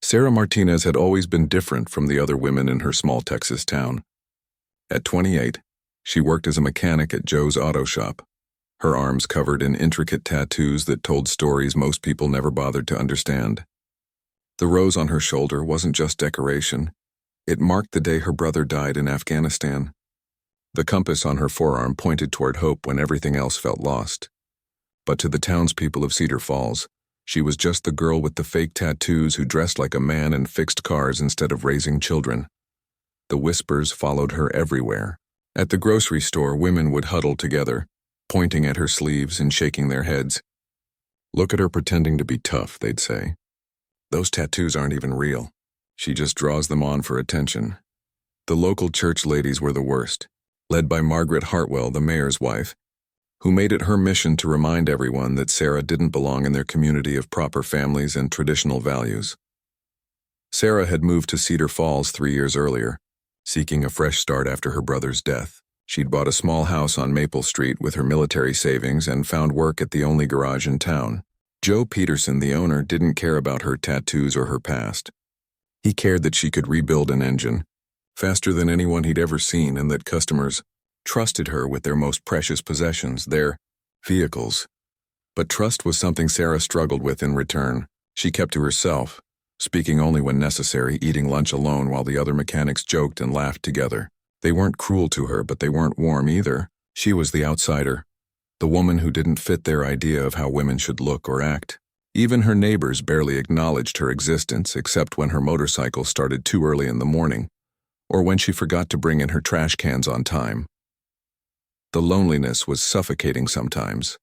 Sarah Martinez had always been different from the other women in her small Texas town. At 28, she worked as a mechanic at Joe's auto shop, her arms covered in intricate tattoos that told stories most people never bothered to understand. The rose on her shoulder wasn't just decoration. It marked the day her brother died in Afghanistan. The compass on her forearm pointed toward hope when everything else felt lost. But to the townspeople of Cedar Falls, she was just the girl with the fake tattoos who dressed like a man and fixed cars instead of raising children. The whispers followed her everywhere. At the grocery store, women would huddle together, pointing at her sleeves and shaking their heads. "Look at her pretending to be tough," they'd say. "Those tattoos aren't even real. She just draws them on for attention." The local church ladies were the worst, led by Margaret Hartwell, the mayor's wife, who made it her mission to remind everyone that Sarah didn't belong in their community of proper families and traditional values. Sarah had moved to Cedar Falls 3 years earlier, seeking a fresh start after her brother's death. She'd bought a small house on Maple Street with her military savings and found work at the only garage in town. Joe Peterson, the owner, didn't care about her tattoos or her past. He cared that she could rebuild an engine faster than anyone he'd ever seen, and that customers trusted her with their most precious possessions, their vehicles. But trust was something Sarah struggled with in return. She kept to herself, speaking only when necessary, eating lunch alone while the other mechanics joked and laughed together. They weren't cruel to her, but they weren't warm either. She was the outsider, the woman who didn't fit their idea of how women should look or act. Even her neighbors barely acknowledged her existence, except when her motorcycle started too early in the morning, or when she forgot to bring in her trash cans on time. The loneliness was suffocating sometimes.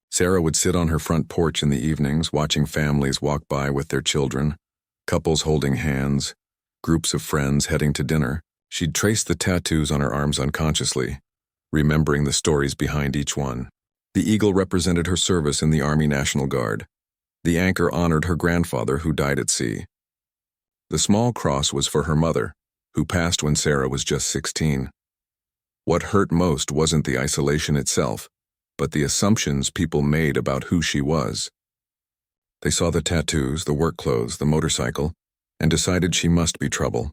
Sarah would sit on her front porch in the evenings, watching families walk by with their children, couples holding hands, groups of friends heading to dinner. She'd trace the tattoos on her arms unconsciously, remembering the stories behind each one. The eagle represented her service in the Army National Guard. The anchor honored her grandfather, who died at sea. The small cross was for her mother, who passed when Sarah was just 16. What hurt most wasn't the isolation itself, but the assumptions people made about who she was. They saw the tattoos, the work clothes, the motorcycle, and decided she must be trouble.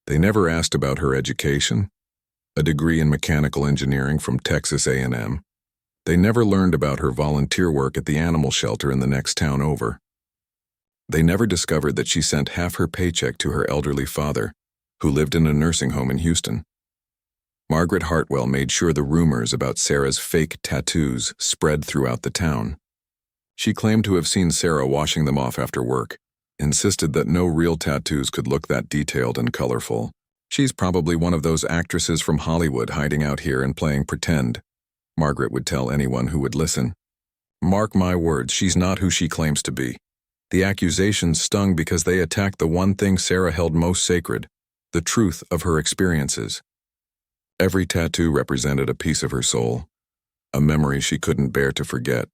They never asked about her education, a degree in mechanical engineering from Texas A&M. They never learned about her volunteer work at the animal shelter in the next town over. They never discovered that she sent half her paycheck to her elderly father, who lived in a nursing home in Houston. Margaret Hartwell made sure the rumors about Sarah's fake tattoos spread throughout the town. She claimed to have seen Sarah washing them off after work, insisted that no real tattoos could look that detailed and colorful. "She's probably one of those actresses from Hollywood hiding out here and playing pretend," Margaret would tell anyone who would listen. "Mark my words, she's not who she claims to be." The accusations stung because they attacked the one thing Sarah held most sacred, the truth of her experiences. Every tattoo represented a piece of her soul, a memory she couldn't bear to forget,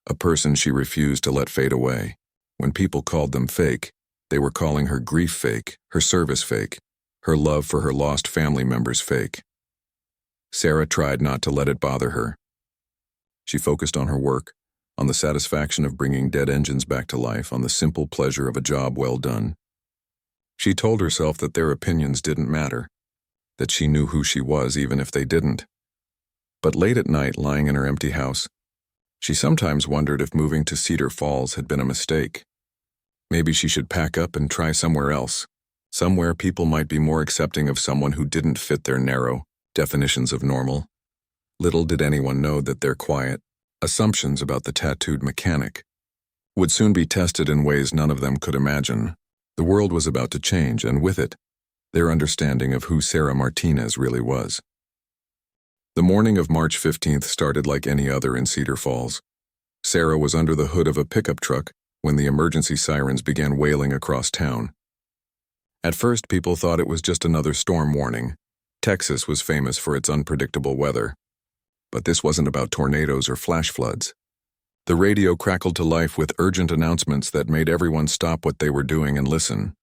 a person she refused to let fade away. When people called them fake, they were calling her grief fake, her service fake, her love for her lost family members fake. Sarah tried not to let it bother her. She focused on her work, on the satisfaction of bringing dead engines back to life, on the simple pleasure of a job well done. She told herself that their opinions didn't matter, that she knew who she was even if they didn't. But late at night, lying in her empty house, she sometimes wondered if moving to Cedar Falls had been a mistake. Maybe she should pack up and try somewhere else, somewhere people might be more accepting of someone who didn't fit their narrow definitions of normal. Little did anyone know that their quiet assumptions about the tattooed mechanic would soon be tested in ways none of them could imagine. The world was about to change, and with it, their understanding of who Sarah Martinez really was. The morning of March 15th started like any other in Cedar Falls. Sarah was under the hood of a pickup truck when the emergency sirens began wailing across town. At first, people thought it was just another storm warning. Texas was famous for its unpredictable weather. But this wasn't about tornadoes or flash floods. The radio crackled to life with urgent announcements that made everyone stop what they were doing and listen.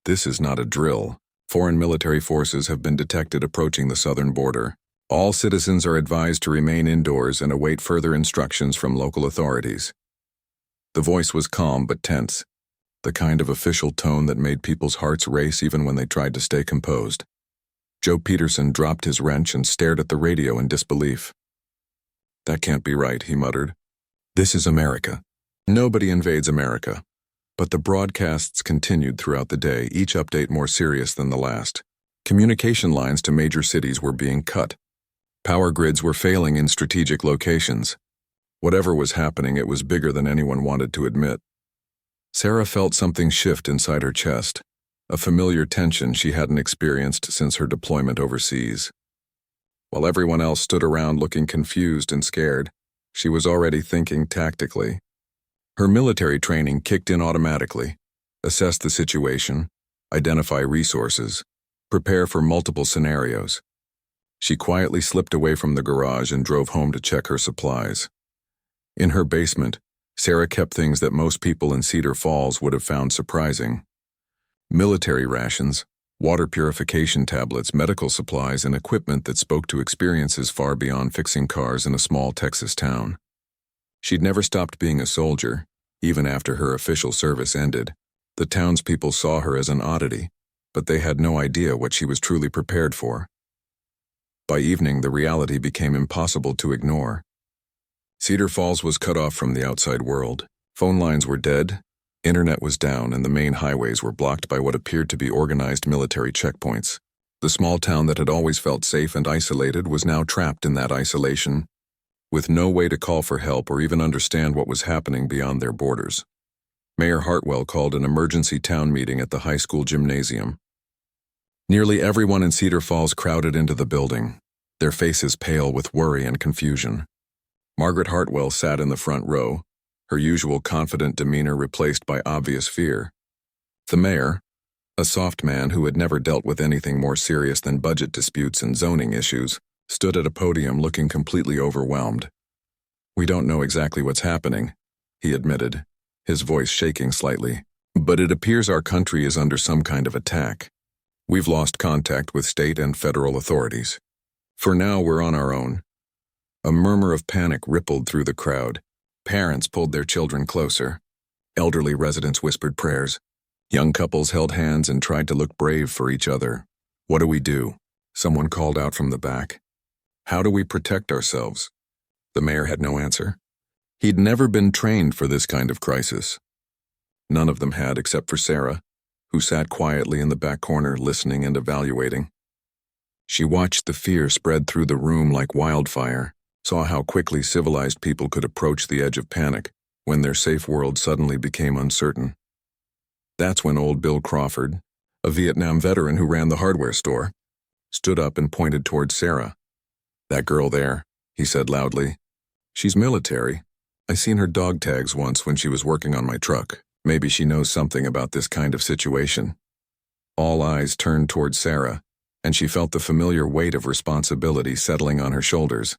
"This is not a drill. Foreign military forces have been detected approaching the southern border. All citizens are advised to remain indoors and await further instructions from local authorities." The voice was calm but tense. the kind of official tone that made people's hearts race even when they tried to stay composed. Joe Peterson dropped his wrench and stared at the radio in disbelief. "That can't be right," he muttered. "This is America. Nobody invades America." But the broadcasts continued throughout the day, each update more serious than the last. Communication lines to major cities were being cut. Power grids were failing in strategic locations. Whatever was happening, it was bigger than anyone wanted to admit. Sarah felt something shift inside her chest, a familiar tension she hadn't experienced since her deployment overseas. While everyone else stood around looking confused and scared, she was already thinking tactically. Her military training kicked in automatically: assess the situation, identify resources, prepare for multiple scenarios. She quietly slipped away from the garage and drove home to check her supplies. In her basement, Sarah kept things that most people in Cedar Falls would have found surprising: military rations, water purification tablets, medical supplies, and equipment that spoke to experiences far beyond fixing cars in a small Texas town. She'd never stopped being a soldier, even after her official service ended. The townspeople saw her as an oddity, but they had no idea what she was truly prepared for. By evening, the reality became impossible to ignore. Cedar Falls was cut off from the outside world. Phone lines were dead, internet was down, and the main highways were blocked by what appeared to be organized military checkpoints. The small town that had always felt safe and isolated was now trapped in that isolation, with no way to call for help or even understand what was happening beyond their borders. Mayor Hartwell called an emergency town meeting at the high school gymnasium. Nearly everyone in Cedar Falls crowded into the building, their faces pale with worry and confusion. Margaret Hartwell sat in the front row, her usual confident demeanor replaced by obvious fear. The mayor, a soft man who had never dealt with anything more serious than budget disputes and zoning issues, stood at a podium looking completely overwhelmed. "We don't know exactly what's happening," he admitted, his voice shaking slightly, "but it appears our country is under some kind of attack. We've lost contact with state and federal authorities. For now, we're on our own." A murmur of panic rippled through the crowd. Parents pulled their children closer. Elderly residents whispered prayers. Young couples held hands and tried to look brave for each other. "What do we do?" someone called out from the back. "How do we protect ourselves?" The mayor had no answer. He'd never been trained for this kind of crisis. None of them had except for Sarah, who sat quietly in the back corner listening and evaluating. She watched the fear spread through the room like wildfire, saw how quickly civilized people could approach the edge of panic when their safe world suddenly became uncertain. That's when old Bill Crawford, a Vietnam veteran who ran the hardware store, stood up and pointed towards Sarah. "That girl there," he said loudly. "She's military. I seen her dog tags once when she was working on my truck. Maybe she knows something about this kind of situation." All eyes turned towards Sarah, and she felt the familiar weight of responsibility settling on her shoulders.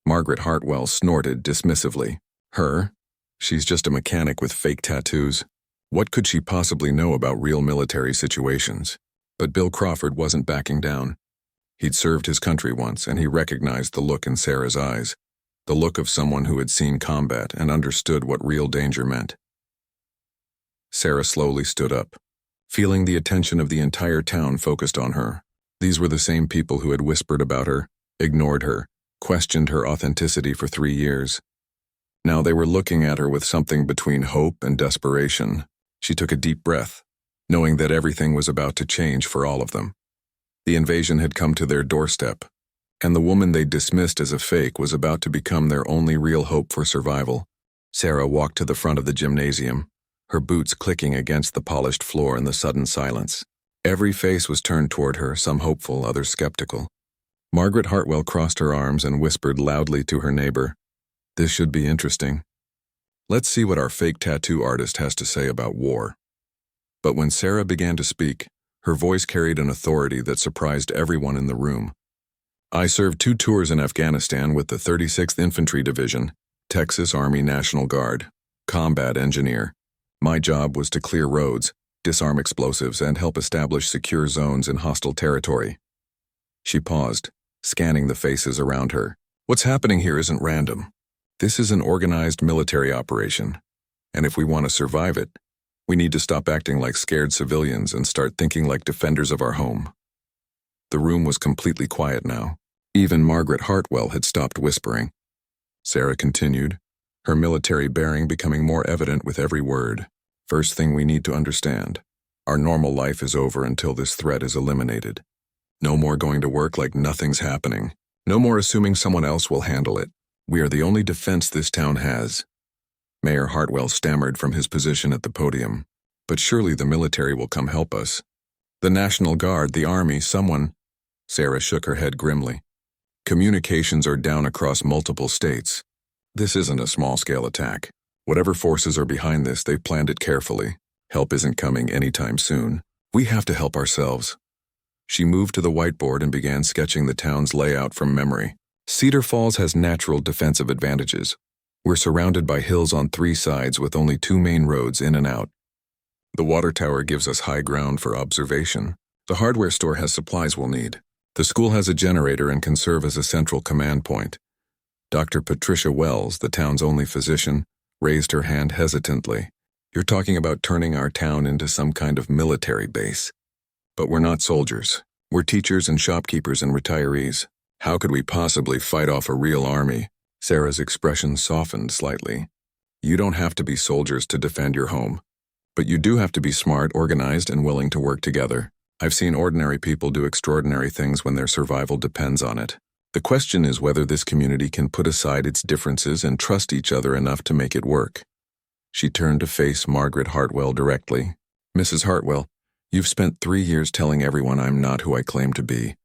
Margaret Hartwell snorted dismissively. "Her? She's just a mechanic with fake tattoos. What could she possibly know about real military situations?" But Bill Crawford wasn't backing down. He'd served his country once, and he recognized the look in Sarah's eyes, the look of someone who had seen combat and understood what real danger meant. Sarah slowly stood up, feeling the attention of the entire town focused on her. These were the same people who had whispered about her, ignored her, questioned her authenticity for 3 years. Now they were looking at her with something between hope and desperation. She took a deep breath, knowing that everything was about to change for all of them. The invasion had come to their doorstep, and the woman they dismissed as a fake was about to become their only real hope for survival. Sarah walked to the front of the gymnasium, her boots clicking against the polished floor in the sudden silence. Every face was turned toward her, some hopeful, others skeptical. Margaret Hartwell crossed her arms and whispered loudly to her neighbor, "This should be interesting. Let's see what our fake tattoo artist has to say about war." But when Sarah began to speak, her voice carried an authority that surprised everyone in the room. "I served 2 tours in Afghanistan with the 36th Infantry Division, Texas Army National Guard, combat engineer. My job was to clear roads, disarm explosives, and help establish secure zones in hostile territory." She paused, scanning the faces around her. "What's happening here isn't random. This is an organized military operation, and if we want to survive it, We need to stop acting like scared civilians and start thinking like defenders of our home. The room was completely quiet now. Even Margaret Hartwell had stopped whispering. Sarah continued, her military bearing becoming more evident with every word. First thing we need to understand, our normal life is over until this threat is eliminated. No more going to work like nothing's happening. No more assuming someone else will handle it. We are the only defense this town has. Mayor Hartwell stammered from his position at the podium. But surely the military will come help us. The National Guard, the Army, someone. Sarah shook her head grimly. Communications are down across multiple states. This isn't a small-scale attack. Whatever forces are behind this, they've planned it carefully. Help isn't coming anytime soon. We have to help ourselves. She moved to the whiteboard and began sketching the town's layout from memory. Cedar Falls has natural defensive advantages. We're surrounded by hills on 3 sides with only 2 main roads in and out. The water tower gives us high ground for observation. The hardware store has supplies we'll need. The school has a generator and can serve as a central command point. Dr. Patricia Wells, the town's only physician, raised her hand hesitantly. You're talking about turning our town into some kind of military base. But we're not soldiers. We're teachers and shopkeepers and retirees. How could we possibly fight off a real army? Sarah's expression softened slightly. You don't have to be soldiers to defend your home. But you do have to be smart, organized, and willing to work together. I've seen ordinary people do extraordinary things when their survival depends on it. The question is whether this community can put aside its differences and trust each other enough to make it work. She turned to face Margaret Hartwell directly. Mrs. Hartwell, you've spent 3 years telling everyone I'm not who I claim to be.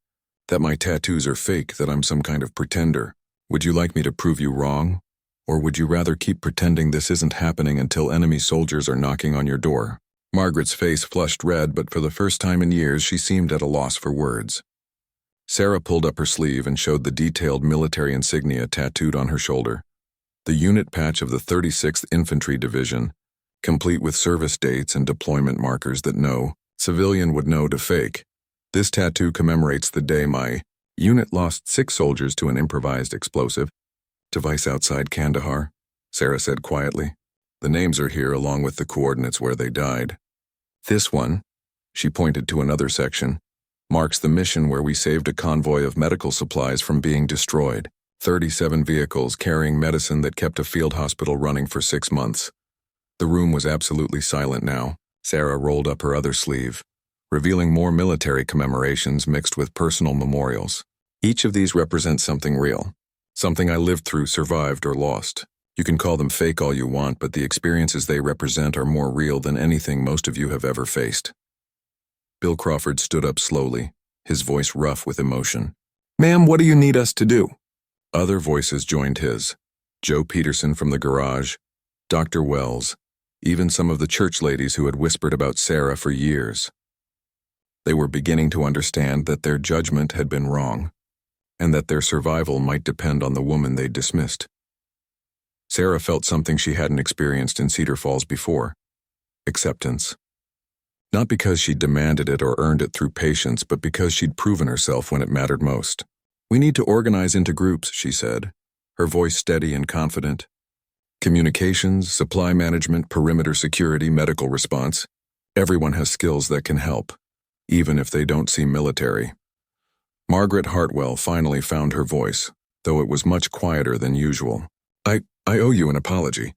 That my tattoos are fake, that I'm some kind of pretender. Would you like me to prove you wrong? Or would you rather keep pretending this isn't happening until enemy soldiers are knocking on your door? Margaret's face flushed red, but for the first time in years she seemed at a loss for words. Sarah pulled up her sleeve and showed the detailed military insignia tattooed on her shoulder. The unit patch of the 36th Infantry Division, complete with service dates and deployment markers that no civilian would know to fake. This tattoo commemorates the day my unit lost 6 soldiers to an improvised explosive device outside Kandahar, Sarah said quietly. The names are here along with the coordinates where they died. This one, she pointed to another section, marks the mission where we saved a convoy of medical supplies from being destroyed. 37 vehicles carrying medicine that kept a field hospital running for 6 months. The room was absolutely silent now. Sarah rolled up her other sleeve, revealing more military commemorations mixed with personal memorials. Each of these represents something real. Something I lived through, survived, or lost. You can call them fake all you want, but the experiences they represent are more real than anything most of you have ever faced. Bill Crawford stood up slowly, his voice rough with emotion. Ma'am, what do you need us to do? Other voices joined his. Joe Peterson from the garage, Dr. Wells, even some of the church ladies who had whispered about Sarah for years. They were beginning to understand that their judgment had been wrong, and that their survival might depend on the woman they'd dismissed. Sarah felt something she hadn't experienced in Cedar Falls before. Acceptance. Not because she'd demanded it or earned it through patience, but because she'd proven herself when it mattered most. We need to organize into groups, she said, her voice steady and confident. Communications, supply management, perimeter security, medical response. Everyone has skills that can help, even if they don't seem military. Margaret Hartwell finally found her voice, though it was much quieter than usual. I owe you an apology.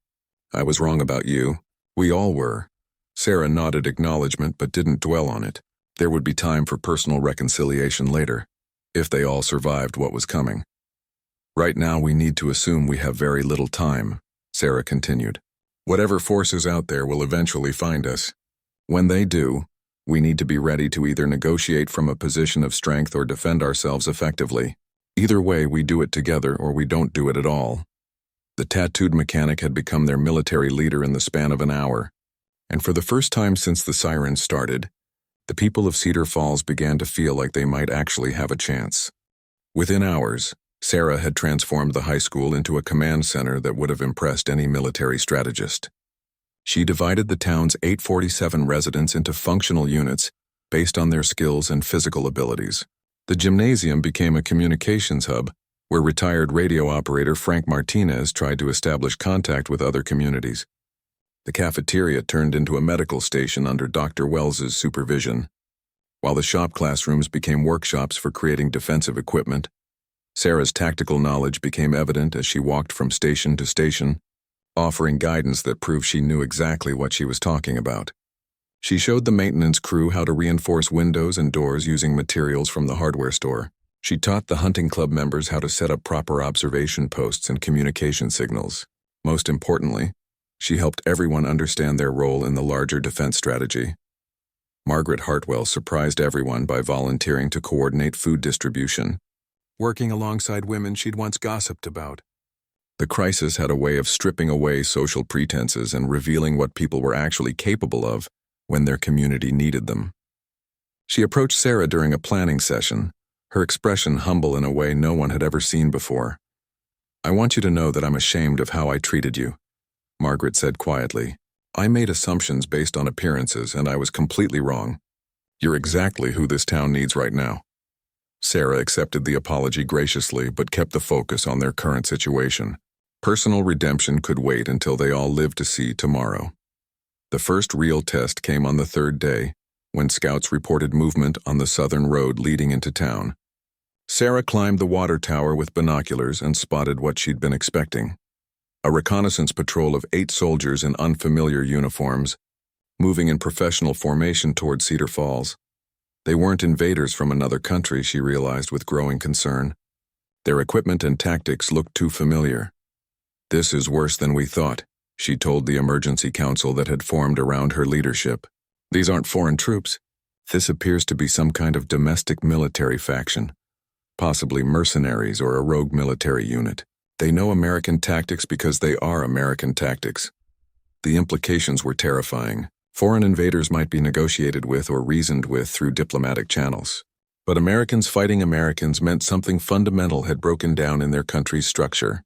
I was wrong about you. We all were. Sarah nodded acknowledgement but didn't dwell on it. There would be time for personal reconciliation later, if they all survived what was coming. Right now we need to assume we have very little time, Sarah continued. Whatever forces out there will eventually find us. When they do, we need to be ready to either negotiate from a position of strength or defend ourselves effectively. Either way, we do it together or we don't do it at all. The tattooed mechanic had become their military leader in the span of an hour, and for the first time since the sirens started, the people of Cedar Falls began to feel like they might actually have a chance. Within hours, Sarah had transformed the high school into a command center that would have impressed any military strategist. She divided the town's 847 residents into functional units based on their skills and physical abilities. The gymnasium became a communications hub where retired radio operator Frank Martinez tried to establish contact with other communities. The cafeteria turned into a medical station under Dr. Wells's supervision, while the shop classrooms became workshops for creating defensive equipment. Sarah's tactical knowledge became evident as she walked from station to station, offering guidance that proved she knew exactly what she was talking about. She showed the maintenance crew how to reinforce windows and doors using materials from the hardware store. She taught the hunting club members how to set up proper observation posts and communication signals. Most importantly, she helped everyone understand their role in the larger defense strategy. Margaret Hartwell surprised everyone by volunteering to coordinate food distribution, working alongside women she'd once gossiped about. The crisis had a way of stripping away social pretenses and revealing what people were actually capable of when their community needed them. She approached Sarah during a planning session, her expression humble in a way no one had ever seen before. "I want you to know that I'm ashamed of how I treated you," Margaret said quietly. "I made assumptions based on appearances, and I was completely wrong. You're exactly who this town needs right now." Sarah accepted the apology graciously but kept the focus on their current situation. Personal redemption could wait until they all lived to see tomorrow. The first real test came on the third day, when scouts reported movement on the southern road leading into town. Sarah climbed the water tower with binoculars and spotted what she'd been expecting: a reconnaissance patrol of 8 soldiers in unfamiliar uniforms, moving in professional formation toward Cedar Falls. They weren't invaders from another country, she realized with growing concern. Their equipment and tactics looked too familiar. "This is worse than we thought," she told the emergency council that had formed around her leadership. "These aren't foreign troops. This appears to be some kind of domestic military faction, possibly mercenaries or a rogue military unit. They know American tactics because they are American tactics." The implications were terrifying. Foreign invaders might be negotiated with or reasoned with through diplomatic channels. But Americans fighting Americans meant something fundamental had broken down in their country's structure.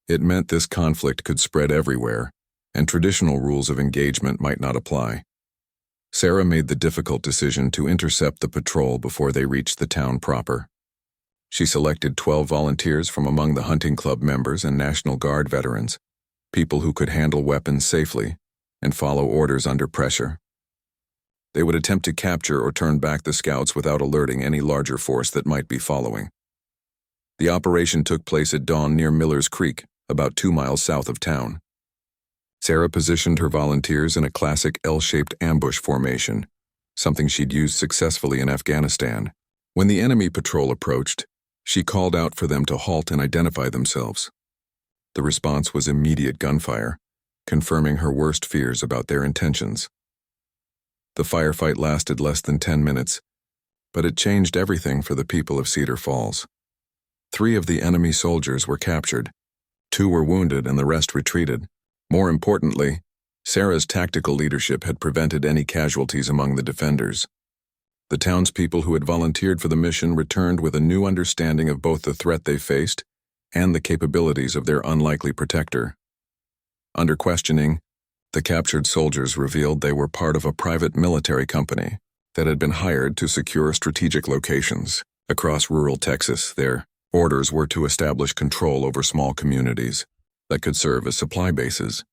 It meant this conflict could spread everywhere, and traditional rules of engagement might not apply. Sarah made the difficult decision to intercept the patrol before they reached the town proper. She selected 12 volunteers from among the hunting club members and National Guard veterans, people who could handle weapons safely and follow orders under pressure. They would attempt to capture or turn back the scouts without alerting any larger force that might be following. The operation took place at dawn near Miller's Creek, about 2 miles south of town. Sarah positioned her volunteers in a classic L-shaped ambush formation, something she'd used successfully in Afghanistan. When the enemy patrol approached, she called out for them to halt and identify themselves. The response was immediate gunfire, confirming her worst fears about their intentions. The firefight lasted less than 10 minutes, but it changed everything for the people of Cedar Falls. 3 of the enemy soldiers were captured, 2 were wounded, and the rest retreated. More importantly, Sarah's tactical leadership had prevented any casualties among the defenders. The townspeople who had volunteered for the mission returned with a new understanding of both the threat they faced and the capabilities of their unlikely protector. Under questioning, the captured soldiers revealed they were part of a private military company that had been hired to secure strategic locations across rural Texas. Their orders were to establish control over small communities that could serve as supply bases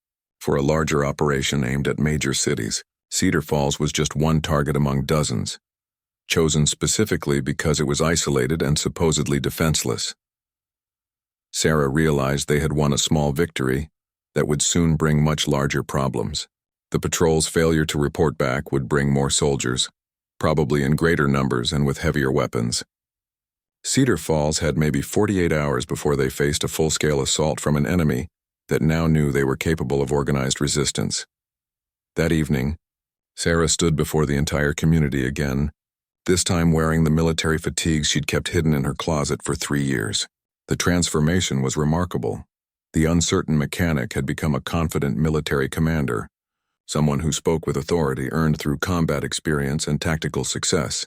for a larger operation aimed at major cities. Cedar Falls was just one target among dozens, chosen specifically because it was isolated and supposedly defenseless. Sarah realized they had won a small victory that would soon bring much larger problems. The patrol's failure to report back would bring more soldiers, probably in greater numbers and with heavier weapons. Cedar Falls had maybe 48 hours before they faced a full-scale assault from an enemy that now knew they were capable of organized resistance. That evening, Sarah stood before the entire community again, this time wearing the military fatigues she'd kept hidden in her closet for 3 years. The transformation was remarkable. The uncertain mechanic had become a confident military commander, someone who spoke with authority earned through combat experience and tactical success.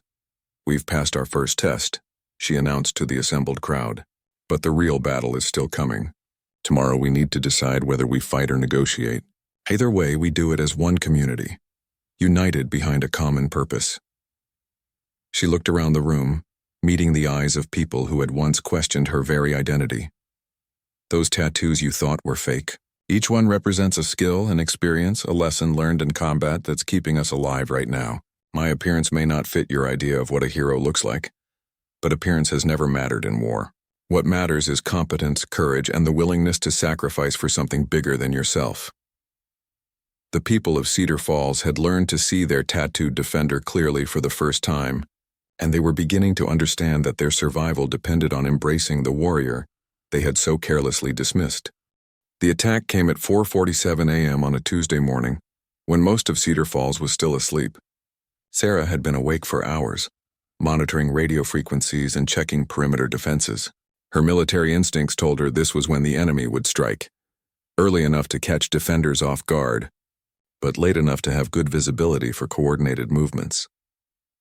"We've passed our first test," she announced to the assembled crowd. "But the real battle is still coming. Tomorrow we need to decide whether we fight or negotiate. Either way, we do it as one community, united behind a common purpose." She looked around the room, meeting the eyes of people who had once questioned her very identity. "Those tattoos you thought were fake, Each one represents a skill, an experience, a lesson learned in combat that's keeping us alive right now. My appearance may not fit your idea of what a hero looks like, but appearance has never mattered in war. What matters is competence, courage, and the willingness to sacrifice for something bigger than yourself. The people of Cedar Falls had learned to see their tattooed defender clearly for the first time, and they were beginning to understand that their survival depended on embracing the warrior they had so carelessly dismissed. The attack came at 4:47 a.m. on a Tuesday morning, when most of Cedar Falls was still asleep. Sarah had been awake for hours, monitoring radio frequencies and checking perimeter defenses. Her military instincts told her this was when the enemy would strike, early enough to catch defenders off guard, but late enough to have good visibility for coordinated movements.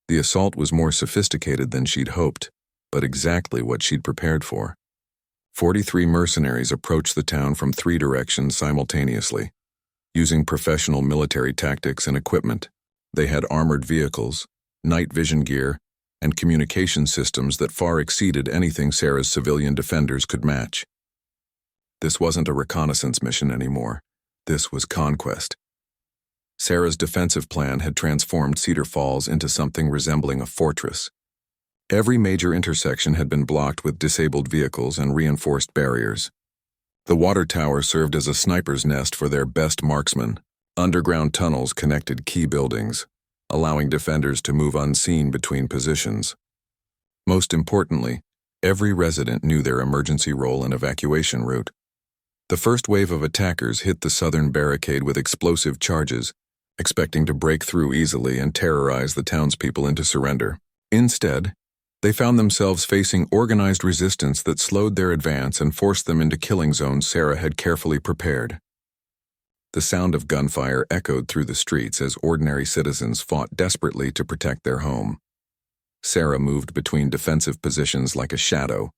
The assault was more sophisticated than she'd hoped, but exactly what she'd prepared for. 43 mercenaries approached the town from 3 directions simultaneously, using professional military tactics and equipment. They had armored vehicles, night vision gear, and communication systems that far exceeded anything Sarah's civilian defenders could match. This wasn't a reconnaissance mission anymore. This was conquest. Sarah's defensive plan had transformed Cedar Falls into something resembling a fortress. Every major intersection had been blocked with disabled vehicles and reinforced barriers. The water tower served as a sniper's nest for their best marksmen. Underground tunnels connected key buildings, allowing defenders to move unseen between positions. Most importantly, every resident knew their emergency role and evacuation route. The first wave of attackers hit the southern barricade with explosive charges, expecting to break through easily and terrorize the townspeople into surrender. Instead, they found themselves facing organized resistance that slowed their advance and forced them into killing zones Sarah had carefully prepared. The sound of gunfire echoed through the streets as ordinary citizens fought desperately to protect their home. Sarah moved between defensive positions like a shadow,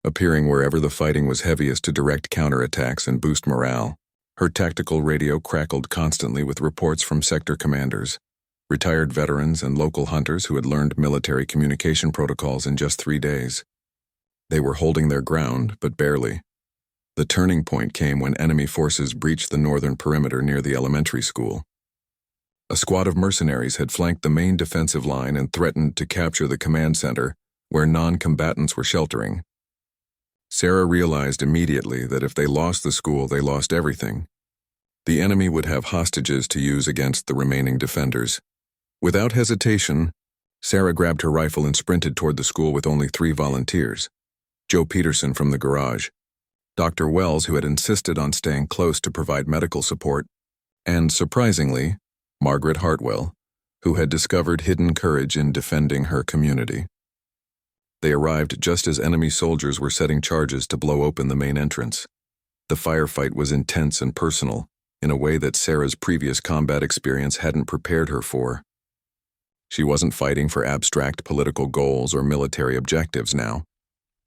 appearing wherever the fighting was heaviest to direct counterattacks and boost morale. Her tactical radio crackled constantly with reports from sector commanders, retired veterans and local hunters who had learned military communication protocols in just 3 days. They were holding their ground, but barely. The turning point came when enemy forces breached the northern perimeter near the elementary school. A squad of mercenaries had flanked the main defensive line and threatened to capture the command center, where non-combatants were sheltering. Sarah realized immediately that if they lost the school, they lost everything. The enemy would have hostages to use against the remaining defenders. Without hesitation, Sarah grabbed her rifle and sprinted toward the school with only 3 volunteers: Joe Peterson from the garage, Dr. Wells, who had insisted on staying close to provide medical support, and, surprisingly, Margaret Hartwell, who had discovered hidden courage in defending her community. They arrived just as enemy soldiers were setting charges to blow open the main entrance. The firefight was intense and personal, in a way that Sarah's previous combat experience hadn't prepared her for. She wasn't fighting for abstract political goals or military objectives now.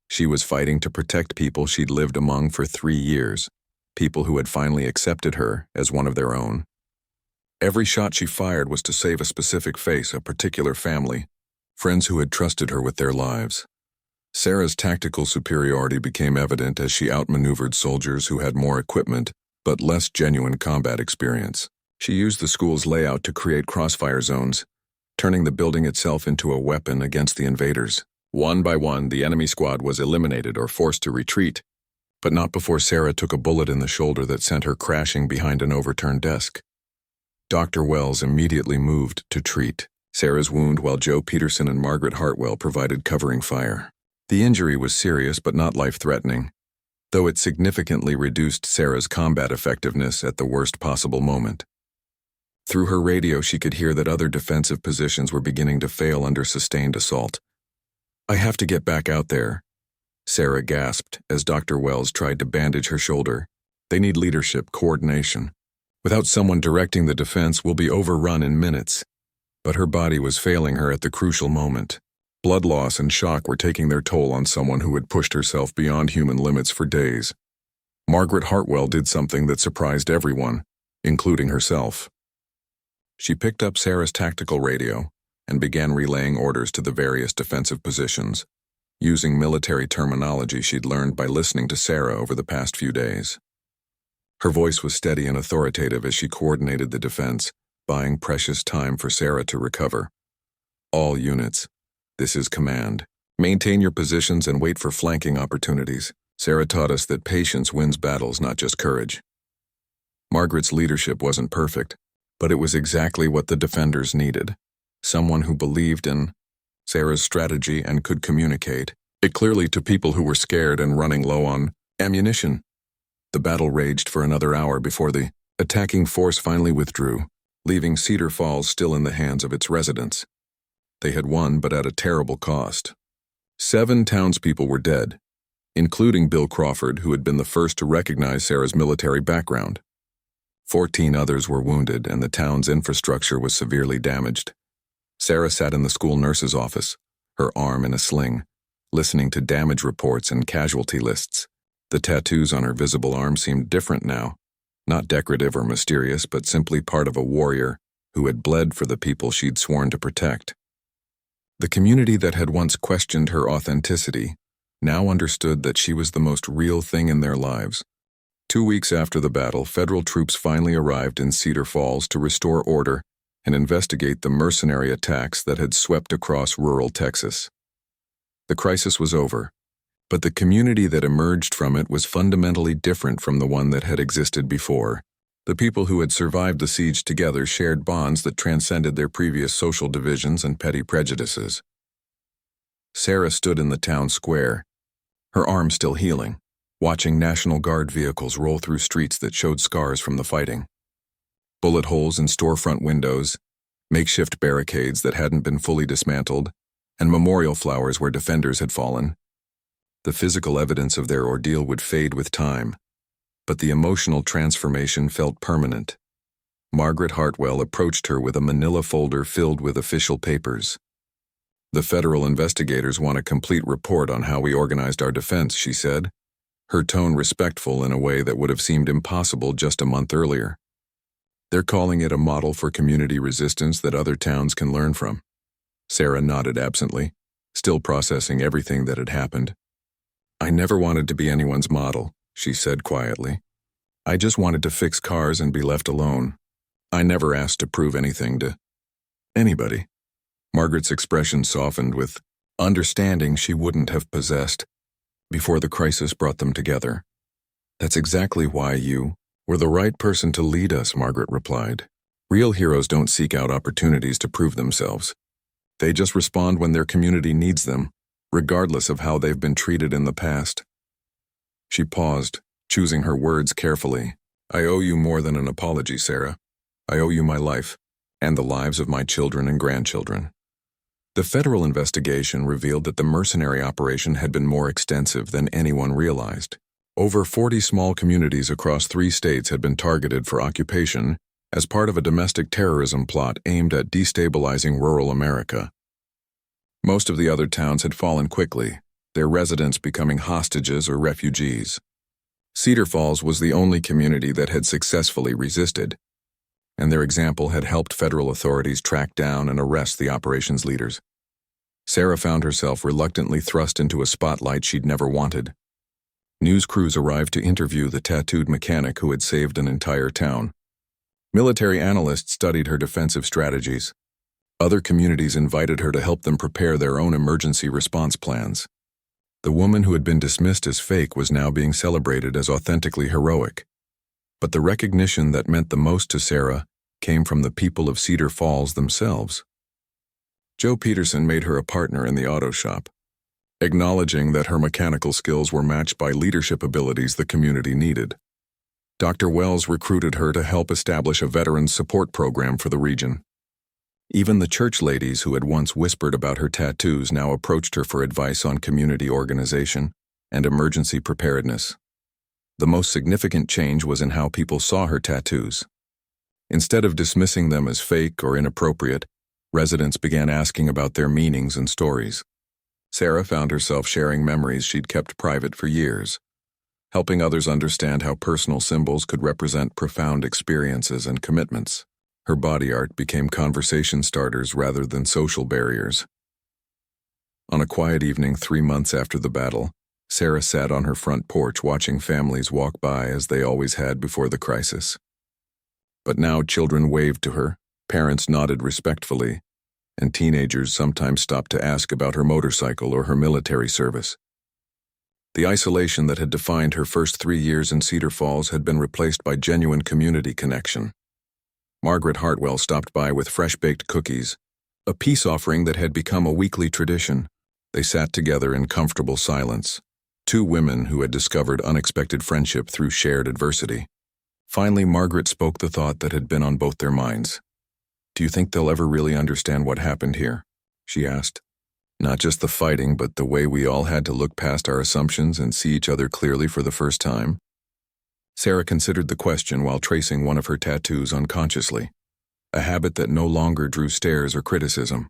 She was fighting to protect people she'd lived among for 3 years, people who had finally accepted her as one of their own. Every shot she fired was to save a specific face, a particular family, friends who had trusted her with their lives. Sarah's tactical superiority became evident as she outmaneuvered soldiers who had more equipment but less genuine combat experience. She used the school's layout to create crossfire zones, turning the building itself into a weapon against the invaders. One by one, the enemy squad was eliminated or forced to retreat, but not before Sarah took a bullet in the shoulder that sent her crashing behind an overturned desk. Dr. Wells immediately moved to treat Sarah's wound while Joe Peterson and Margaret Hartwell provided covering fire. The injury was serious but not life-threatening, though it significantly reduced Sarah's combat effectiveness at the worst possible moment. Through her radio, she could hear that other defensive positions were beginning to fail under sustained assault. "I have to get back out there," Sarah gasped as Dr. Wells tried to bandage her shoulder. "They need leadership, coordination. Without someone directing the defense, we'll be overrun in minutes." But her body was failing her at the crucial moment. Blood loss and shock were taking their toll on someone who had pushed herself beyond human limits for days. Margaret Hartwell did something that surprised everyone, including herself. She picked up Sarah's tactical radio and began relaying orders to the various defensive positions, using military terminology she'd learned by listening to Sarah over the past few days. Her voice was steady and authoritative as she coordinated the defense, buying precious time for Sarah to recover. All units. This is command. Maintain your positions and wait for flanking opportunities. Sarah taught us that patience wins battles, not just courage. Margaret's leadership wasn't perfect, but it was exactly what the defenders needed. Someone who believed in Sarah's strategy and could communicate it clearly to people who were scared and running low on ammunition. The battle raged for another hour before the attacking force finally withdrew, leaving Cedar Falls still in the hands of its residents. They had won, but at a terrible cost. 7 townspeople were dead, including Bill Crawford, who had been the first to recognize Sarah's military background. 14 others were wounded, and the town's infrastructure was severely damaged. Sarah sat in the school nurse's office, her arm in a sling, listening to damage reports and casualty lists. The tattoos on her visible arm seemed different now, not decorative or mysterious, but simply part of a warrior who had bled for the people she'd sworn to protect. The community that had once questioned her authenticity now understood that she was the most real thing in their lives. 2 weeks after the battle, federal troops finally arrived in Cedar Falls to restore order and investigate the mercenary attacks that had swept across rural Texas. The crisis was over, but the community that emerged from it was fundamentally different from the one that had existed before. The people who had survived the siege together shared bonds that transcended their previous social divisions and petty prejudices. Sarah stood in the town square, her arm still healing, watching National Guard vehicles roll through streets that showed scars from the fighting. Bullet holes in storefront windows, makeshift barricades that hadn't been fully dismantled, and memorial flowers where defenders had fallen. The physical evidence of their ordeal would fade with time, but the emotional transformation felt permanent. Margaret Hartwell approached her with a manila folder filled with official papers. "The federal investigators want a complete report on how we organized our defense," she said, her tone respectful in a way that would have seemed impossible just a month earlier. "They're calling it a model for community resistance that other towns can learn from." Sarah nodded absently, still processing everything that had happened. "I never wanted to be anyone's model," she said quietly. "I just wanted to fix cars and be left alone. I never asked to prove anything to anybody." Margaret's expression softened with understanding she wouldn't have possessed before the crisis brought them together. "That's exactly why you were the right person to lead us," Margaret replied. "Real heroes don't seek out opportunities to prove themselves. They just respond when their community needs them, regardless of how they've been treated in the past." She paused, choosing her words carefully. "I owe you more than an apology, Sarah. I owe you my life, and the lives of my children and grandchildren." The federal investigation revealed that the mercenary operation had been more extensive than anyone realized. Over 40 small communities across 3 states had been targeted for occupation as part of a domestic terrorism plot aimed at destabilizing rural America. Most of the other towns had fallen quickly, their residents becoming hostages or refugees. Cedar Falls was the only community that had successfully resisted, and their example had helped federal authorities track down and arrest the operation's leaders. Sarah found herself reluctantly thrust into a spotlight she'd never wanted. News crews arrived to interview the tattooed mechanic who had saved an entire town. Military analysts studied her defensive strategies. Other communities invited her to help them prepare their own emergency response plans. The woman who had been dismissed as fake was now being celebrated as authentically heroic. But the recognition that meant the most to Sarah came from the people of Cedar Falls themselves. Joe Peterson made her a partner in the auto shop, acknowledging that her mechanical skills were matched by leadership abilities the community needed. Dr. Wells recruited her to help establish a veterans support program for the region. Even the church ladies who had once whispered about her tattoos now approached her for advice on community organization and emergency preparedness. The most significant change was in how people saw her tattoos. Instead of dismissing them as fake or inappropriate, residents began asking about their meanings and stories. Sarah found herself sharing memories she'd kept private for years, helping others understand how personal symbols could represent profound experiences and commitments. Her body art became conversation starters rather than social barriers. On a quiet evening 3 months after the battle, Sarah sat on her front porch watching families walk by as they always had before the crisis. But now children waved to her, parents nodded respectfully, and teenagers sometimes stopped to ask about her motorcycle or her military service. The isolation that had defined her first 3 years in Cedar Falls had been replaced by genuine community connection. Margaret Hartwell stopped by with fresh-baked cookies, a peace offering that had become a weekly tradition. They sat together in comfortable silence, two women who had discovered unexpected friendship through shared adversity. Finally, Margaret spoke the thought that had been on both their minds. "Do you think they'll ever really understand what happened here?" she asked. "Not just the fighting, but the way we all had to look past our assumptions and see each other clearly for the first time?" Sarah considered the question while tracing one of her tattoos unconsciously, a habit that no longer drew stares or criticism.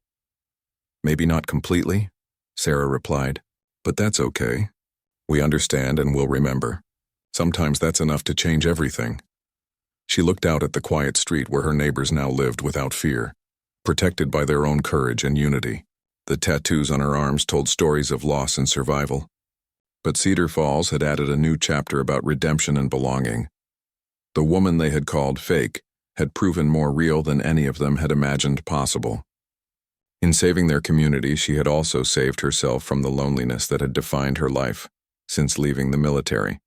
"Maybe not completely," Sarah replied, "but that's okay. We understand and will remember. Sometimes that's enough to change everything." She looked out at the quiet street where her neighbors now lived without fear, protected by their own courage and unity. The tattoos on her arms told stories of loss and survival. But Cedar Falls had added a new chapter about redemption and belonging. The woman they had called fake had proven more real than any of them had imagined possible. In saving their community, she had also saved herself from the loneliness that had defined her life since leaving the military.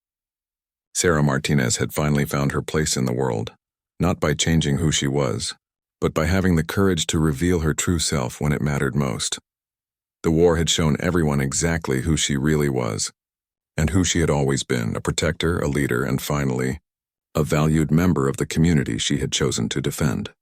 Sarah Martinez had finally found her place in the world, not by changing who she was, but by having the courage to reveal her true self when it mattered most. The war had shown everyone exactly who she really was, and who she had always been: a protector, a leader, and finally, a valued member of the community she had chosen to defend.